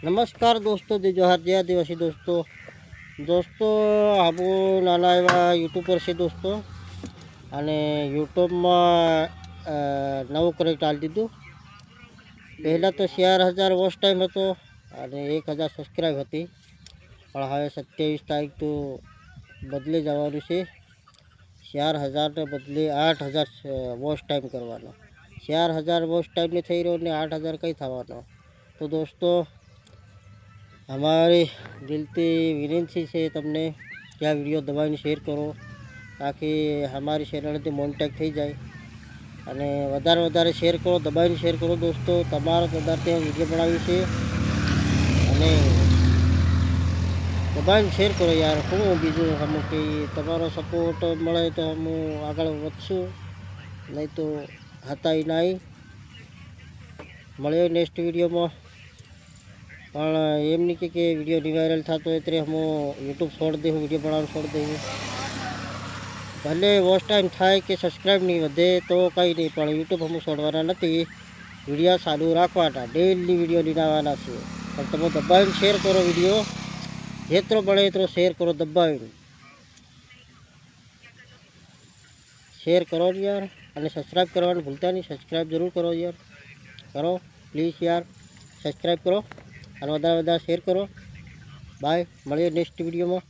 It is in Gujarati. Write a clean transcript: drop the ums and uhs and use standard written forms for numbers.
નમસ્કાર દોસ્તો, જોહાર જય આદિવાસી દોસ્તો આબુ નાના એવા યુટ્યુબર છે દોસ્તો. અને યુટ્યુબમાં નવું કરેક્ટ ચાલી દીધું. પહેલાં તો 4000 વોચ ટાઈમ હતો અને 1000 સબસ્ક્રાઈબ હતી, પણ હવે 27 તારીખ તો બદલે જવાનું છે. 4000ને બદલે 8000 વોચ ટાઈમ કરવાનો. 4000 વોચ ટાઈમ નહીં થઈ રહ્યો ને 8000 કંઈ થવાનો. તો દોસ્તો हमारी दिलती विनंती છે તમને કે આ વિડીયો દબાવીને શેર કરો, તાકી અમારી ચેનલથી મોનિટાઈઝ થઈ જાય. અને વધારે શેર કરો, દબાવીને શેર કરો દોસ્તો. તમારા વધારે વિડીયો બનાવી છે અને દબાવીને શેર કરો યાર. હું બીજું અમુક કે તમારો સપોર્ટ મળે તો હું આગળ વધશું, નહીં તો હતા નહીં. મળ્યો નેક્સ્ટ વિડીયોમાં. પણ એમ નહીં કે વિડીયો નહીં વાયરલ થતો એટલે હું યુટ્યુબ છોડી દઉં, વિડીયો બનાવવાનું છોડી દઉં. ભલે વોચ ટાઈમ થાય કે સબસ્ક્રાઈબ નહીં વધે તો કંઈ નહીં, પણ યુટ્યુબ હું છોડવાના નથી. વિડીયો ચાલુ રાખવાના, ડેલી વિડીયો લઈને આવવાના છે. પણ તમે દબાવીને શેર કરો, વિડીયો જેટલો બને એટલો શેર કરો, દબાવીને શેર કરો યાર. અને સબસ્ક્રાઈબ કરવાનું ભૂલતા નહીં, સબસ્ક્રાઈબ જરૂર કરો યાર. કરો પ્લીઝ યાર, સબસ્ક્રાઈબ કરો અને વધારે શેર કરો. બાય, મળીએ નેક્સ્ટ વિડીયોમાં.